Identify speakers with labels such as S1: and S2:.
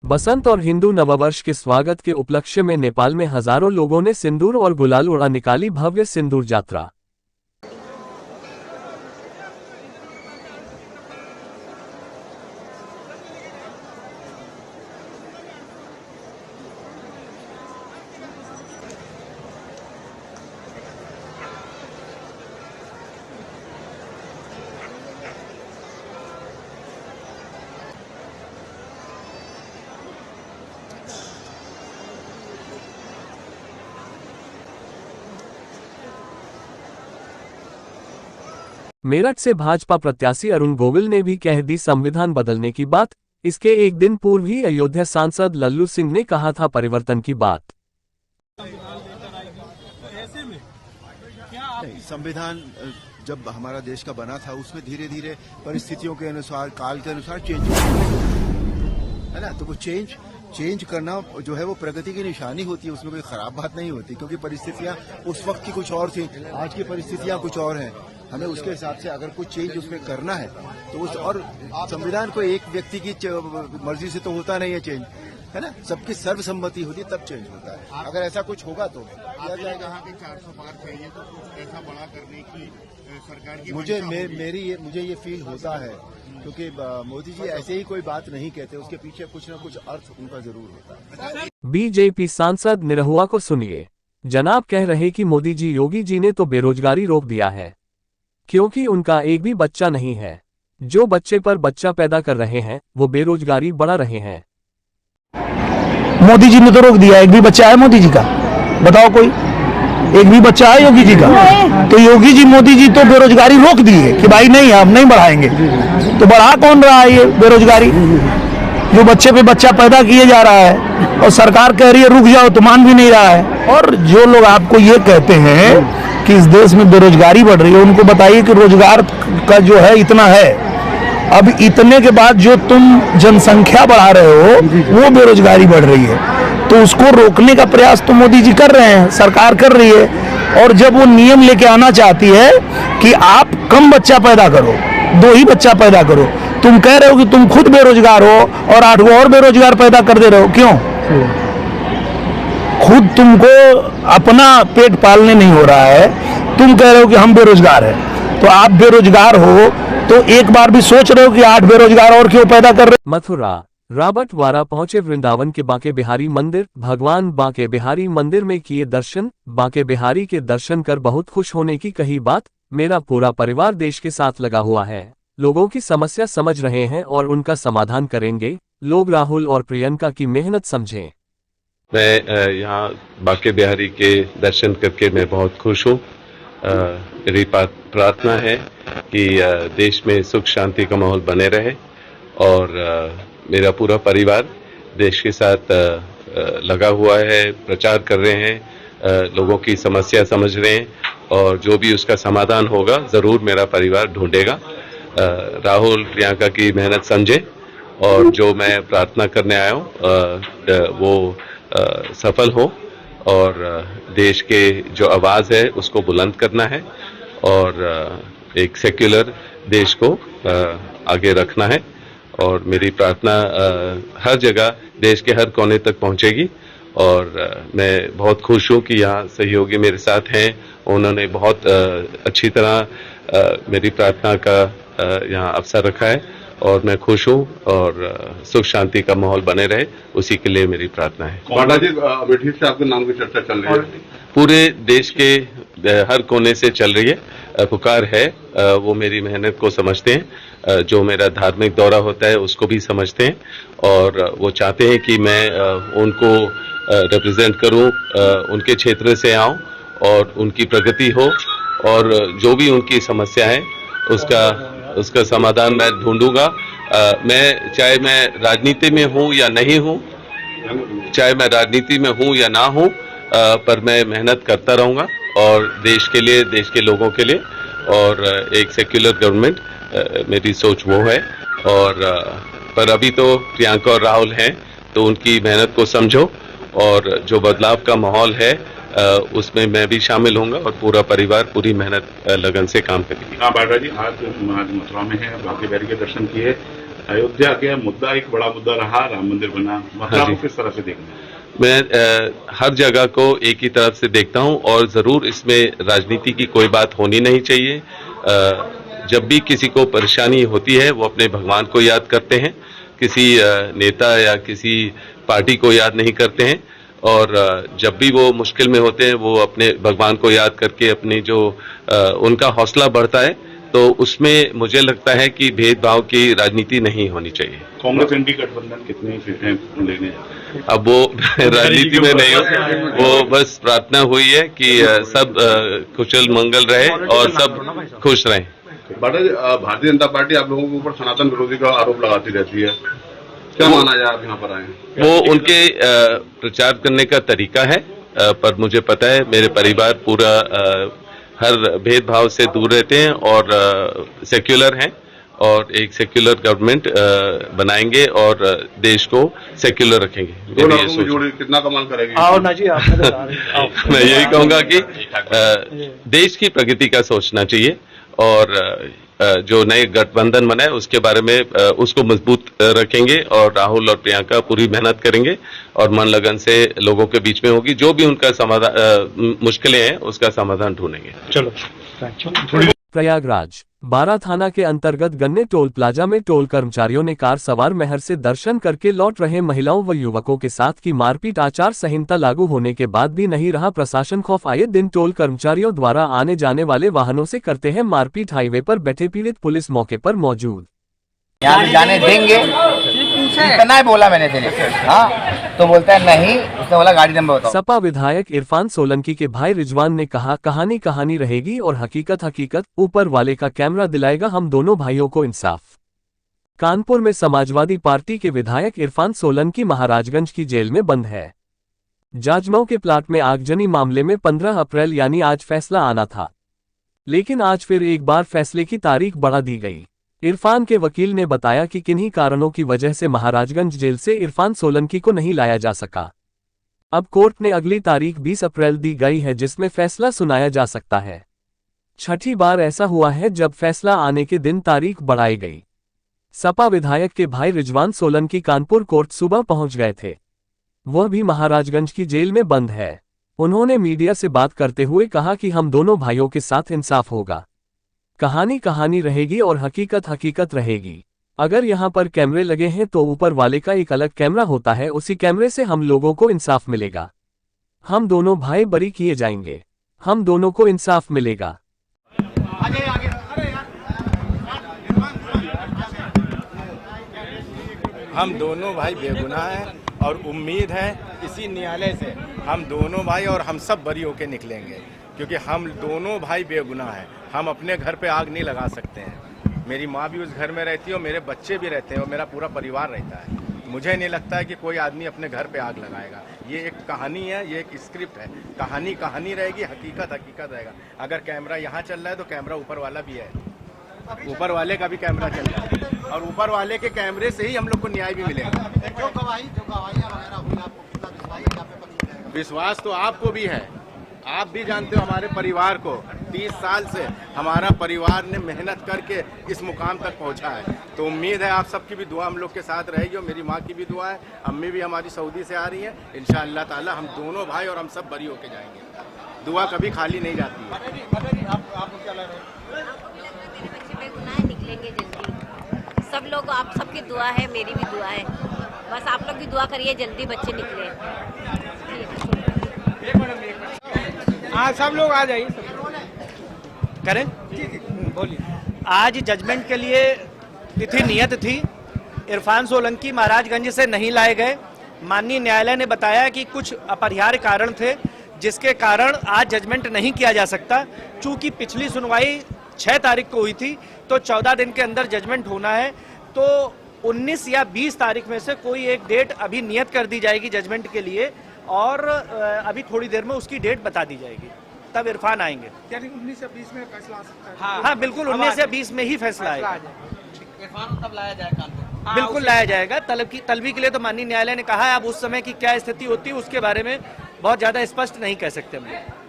S1: बसंत और हिंदू नववर्ष के स्वागत के उपलक्ष्य में नेपाल में हजारों लोगों ने सिंदूर और गुलाल उड़ा निकाली भव्य सिंदूर यात्रा। मेरठ से भाजपा प्रत्याशी अरुण गोविल ने भी कह दी संविधान बदलने की बात। इसके एक दिन पूर्व ही अयोध्या सांसद लल्लू सिंह ने कहा था परिवर्तन की बात।
S2: संविधान जब हमारा देश का बना था उसमें धीरे धीरे परिस्थितियों के अनुसार, काल के अनुसार चेंज है ना। तो वो चेंज करना जो है वो प्रगति की निशानी होती है, उसमें कोई खराब बात नहीं होती, क्योंकि परिस्थितियां उस वक्त की कुछ और थी, आज की परिस्थितियां कुछ और हैं। हमें उसके हिसाब से अगर कुछ चेंज उसमें करना है तो उस, और संविधान को एक व्यक्ति की मर्जी से तो होता नहीं है चेंज, है ना। सबकी सर्वसम्मति होती है तब चेंज होता है। अगर ऐसा कुछ होगा तो किया जाएगा।
S3: 400 पार चाहिए तो कुछ ऐसा बड़ा करने की सरकार की
S2: मुझे ये फील होता है, क्योंकि मोदी जी ऐसे ही कोई बात नहीं कहते, उसके पीछे कुछ न कुछ अर्थ उनका जरूर होता है।
S1: बीजेपी सांसद निरहुआ को सुनिए। जनाब कह रहे कि मोदी जी, योगी जी ने तो बेरोजगारी रोक दिया है, क्योंकि उनका एक भी बच्चा नहीं है। जो बच्चे पर बच्चा पैदा कर रहे हैं वो बेरोजगारी बढ़ा रहे हैं।
S4: मोदी जी ने तो रोक दिया। एक भी बच्चा है मोदी जी का? बताओ कोई एक भी बच्चा है योगी जी का? तो योगी जी, मोदी जी तो बेरोजगारी रोक दी है कि भाई नहीं, हम नहीं बढ़ाएंगे। तो बढ़ा कौन रहा है ये बेरोजगारी? जो बच्चे पे बच्चा पैदा किए जा रहा है और सरकार कह रही है रुक जाओ, तो मान भी नहीं रहा है। और जो लोग आपको ये कहते हैं कि इस देश में बेरोजगारी बढ़ रही है, उनको बताइए कि रोजगार का जो है इतना है। अब इतने के बाद जो तुम जनसंख्या बढ़ा रहे हो वो बेरोजगारी बढ़ रही है, तो उसको रोकने का प्रयास तो मोदी जी कर रहे हैं, सरकार कर रही है। और जब वो नियम लेके आना चाहती है कि आप कम बच्चा पैदा करो, 2 ही बच्चा पैदा करो, तुम कह रहे हो कि तुम खुद बेरोजगार हो और 8 और बेरोजगार पैदा कर दे रहे हो। क्यों? खुद तुमको अपना पेट पालने नहीं हो रहा है, तुम कह रहे हो कि हम बेरोजगार हैं। तो आप बेरोजगार हो तो एक बार भी सोच रहे हो कि 8 बेरोजगार और क्यों पैदा कर रहे हो?
S1: मथुरा रॉबर्ट वारा पहुंचे वृंदावन के बांके बिहारी मंदिर। भगवान बांके बिहारी मंदिर में किए दर्शन। बांके बिहारी के दर्शन कर बहुत खुश होने की कही बात। मेरा पूरा परिवार देश के साथ लगा हुआ है, लोगों की समस्या समझ रहे हैं और उनका समाधान करेंगे। लोग राहुल और प्रियंका की मेहनत समझें।
S5: मैं यहाँ बांके बिहारी के दर्शन करके मैं बहुत खुश हूँ। मेरी प्रार्थना है कि देश में सुख शांति का माहौल बने रहे और मेरा पूरा परिवार देश के साथ लगा हुआ है, प्रचार कर रहे हैं, लोगों की समस्या समझ रहे हैं और जो भी उसका समाधान होगा ज़रूर मेरा परिवार ढूंढेगा। राहुल प्रियंका की मेहनत समझे और जो मैं प्रार्थना करने आया हूँ वो सफल हो और देश के जो आवाज़ है उसको बुलंद करना है और एक सेक्युलर देश को आगे रखना है। और मेरी प्रार्थना हर जगह देश के हर कोने तक पहुंचेगी और मैं बहुत खुश हूं कि यहाँ सहयोगी मेरे साथ हैं। उन्होंने बहुत अच्छी तरह मेरी प्रार्थना का यहाँ अवसर रखा है और मैं खुश हूँ और सुख शांति का माहौल बने रहे, उसी के लिए मेरी प्रार्थना है।
S3: पांडा जी, अमेठी से आपके नाम की चर्चा चल रही है,
S5: पूरे देश के हर कोने से चल रही है, पुकार है। वो मेरी मेहनत को समझते हैं, जो मेरा धार्मिक दौरा होता है उसको भी समझते हैं और वो चाहते हैं कि मैं उनको रिप्रेजेंट करूं, उनके क्षेत्र से आऊं और उनकी प्रगति हो और जो भी उनकी समस्या है उसका समाधान मैं ढूंढूंगा। मैं चाहे मैं राजनीति में हूं या नहीं हूं, चाहे मैं राजनीति में हूं या ना हूं, पर मैं मेहनत करता रहूंगा और देश के लिए, देश के लोगों के लिए और एक सेक्युलर गवर्नमेंट मेरी सोच वो है। और पर अभी तो प्रियंका और राहुल हैं तो उनकी मेहनत को समझो और जो बदलाव का माहौल है उसमें मैं भी शामिल होऊंगा और पूरा परिवार पूरी मेहनत लगन से काम करेगी।
S3: हाँ बाटा जी, आज मथुरा में है, बांके बिहारी के दर्शन किए, अयोध्या के मुद्दा एक बड़ा मुद्दा रहा, राम मंदिर बना, मसला को किस तरह से देखना है?
S5: मैं हर जगह को एक ही तरफ से देखता हूं और जरूर इसमें राजनीति की कोई बात होनी नहीं चाहिए। जब भी किसी को परेशानी होती है वो अपने भगवान को याद करते हैं, किसी नेता या किसी पार्टी को याद नहीं करते हैं। और जब भी वो मुश्किल में होते हैं वो अपने भगवान को याद करके अपनी जो उनका हौसला बढ़ता है, तो उसमें मुझे लगता है कि भेदभाव की राजनीति नहीं होनी चाहिए।
S3: कांग्रेस एनडी गठबंधन कितनी सीटें लेने जा रही है?
S5: अब वो राजनीति में नहीं हो, वो बस प्रार्थना हुई है कि सब कुशल मंगल रहे और सब खुश रहें।
S3: भारतीय जनता पार्टी आप लोगों के ऊपर सनातन विरोधी का आरोप लगाती रहती है, क्या माना जाए आप यहाँ पर आए?
S5: वो उनके प्रचार करने का तरीका है, पर मुझे पता है मेरे परिवार पूरा हर भेदभाव से दूर रहते हैं और सेक्युलर हैं और एक सेक्युलर गवर्नमेंट बनाएंगे और देश को सेक्युलर रखेंगे।
S3: दो लोगों की जोड़ी कितना कमाल करेगी?
S4: आओ ना जी,
S5: मैं यही कहूंगा कि देश की प्रगति का सोचना चाहिए और जो नए गठबंधन बना है उसके बारे में उसको मजबूत रखेंगे और राहुल और प्रियंका पूरी मेहनत करेंगे और मन लगन से लोगों के बीच में होगी। जो भी उनका समाधान मुश्किलें हैं उसका समाधान ढूंढेंगे।
S4: चलो।
S1: प्रयागराज बारा थाना के अंतर्गत गन्ने टोल प्लाजा में टोल कर्मचारियों ने कार सवार महर से दर्शन करके लौट रहे महिलाओं व युवकों के साथ की मारपीट। आचार संहिता लागू होने के बाद भी नहीं रहा प्रशासन खौफ। आए दिन टोल कर्मचारियों द्वारा आने जाने वाले वाहनों से करते हैं मारपीट। हाईवे पर बैठे पीड़ित पुलिस मौके पर मौजूद।
S6: यहाँ जाने देंगे इतना ही बोला मैंने तेरे। हाँ तो बोलता है नहीं, उसने बोला गाड़ी नंबर बताओ।
S1: सपा विधायक इरफान सोलंकी के भाई रिजवान ने कहा, कहानी कहानी रहेगी और हकीकत हकीकत, ऊपर वाले का कैमरा दिलाएगा हम दोनों भाइयों को इंसाफ। कानपुर में समाजवादी पार्टी के विधायक इरफान सोलंकी महाराजगंज की जेल में बंद है। जाजमऊ के प्लाट में आगजनी मामले में 15 अप्रैल यानी आज फैसला आना था, लेकिन आज फिर एक बार फैसले की तारीख बढ़ा दी गई। इरफान के वकील ने बताया कि किन्हीं कारणों की वजह से महाराजगंज जेल से इरफान सोलंकी को नहीं लाया जा सका। अब कोर्ट ने अगली तारीख 20 अप्रैल दी गई है जिसमें फैसला सुनाया जा सकता है। छठी बार ऐसा हुआ है जब फैसला आने के दिन तारीख बढ़ाई गई। सपा विधायक के भाई रिजवान सोलंकी कानपुर कोर्ट सुबह पहुंच गए थे, वह भी महाराजगंज की जेल में बंद है। उन्होंने मीडिया से बात करते हुए कहा कि हम दोनों भाइयों के साथ इंसाफ होगा, कहानी कहानी रहेगी और हकीकत हकीकत रहेगी। अगर यहाँ पर कैमरे लगे हैं तो ऊपर वाले का एक अलग कैमरा होता है, उसी कैमरे से हम लोगों को इंसाफ मिलेगा। हम दोनों भाई बरी किए जाएंगे, हम दोनों को इंसाफ मिलेगा।
S7: हम दोनों भाई बेगुनाह हैं और उम्मीद है इसी न्यायालय से हम दोनों भाई और हम सब बरी होके निकलेंगे, क्योंकि हम दोनों भाई बेगुनाह हैं। हम अपने घर पे आग नहीं लगा सकते हैं। मेरी माँ भी उस घर में रहती है और मेरे बच्चे भी रहते हैं और मेरा पूरा परिवार रहता है। मुझे नहीं लगता है कि कोई आदमी अपने घर पे आग लगाएगा। ये एक कहानी है, ये एक स्क्रिप्ट है। कहानी कहानी रहेगी, हकीकत हकीकत रहेगा। अगर कैमरा यहाँ चल रहा है तो कैमरा ऊपर वाला भी है, ऊपर वाले का भी कैमरा चल रहा है और ऊपर वाले के कैमरे से ही हम लोग को न्याय भी मिलेगा।
S3: जो गवाहियां वगैरह हुई, आपको कितना विश्वास है?
S7: विश्वास तो आपको भी है, आप भी जानते हो हमारे परिवार को। 30 साल से हमारा परिवार ने मेहनत करके इस मुकाम तक पहुंचा है, तो उम्मीद है आप सबकी भी दुआ हम लोग के साथ रहेगी और मेरी माँ की भी दुआ है। अम्मी भी हमारी सऊदी से आ रही है, इंशाअल्लाह ताला हम दोनों भाई और हम सब बरी होके जाएंगे। दुआ कभी खाली नहीं जाती है।
S3: आपको क्या लग रहा है?
S8: मेरे बच्चे बेगुनाह निकलेंगे जल्दी। सब लोग, आप सबकी दुआ है, मेरी भी दुआ है, बस आप लोग भी दुआ करिए जल्दी बच्चे निकले।
S9: हाँ सब लोग आ जाइए, करें बोलिए। आज जजमेंट के लिए तिथि नियत थी, इरफान सोलंकी महाराजगंज से नहीं लाए गए। माननीय न्यायालय ने बताया कि कुछ अपरिहार्य कारण थे जिसके कारण आज जजमेंट नहीं किया जा सकता। चूंकि पिछली सुनवाई 6 तारीख को हुई थी तो 14 दिन के अंदर जजमेंट होना है, तो 19 या 20 तारीख में से कोई एक डेट अभी नियत कर दी जाएगी जजमेंट के लिए और अभी थोड़ी देर में उसकी डेट बता दी जाएगी, तब इरफान आएंगे।
S3: 19 से 20 में फैसला आ सकता है?
S9: हाँ बिल्कुल 19 से 20 में ही फैसला आएगा।
S3: इरफान तब लाया जाएगा?
S9: बिल्कुल लाया जाएगा। तलबी के लिए तो माननीय न्यायालय ने कहा है, अब उस समय की क्या स्थिति होती है उसके बारे में बहुत ज्यादा स्पष्ट नहीं कह सकते हम लोग।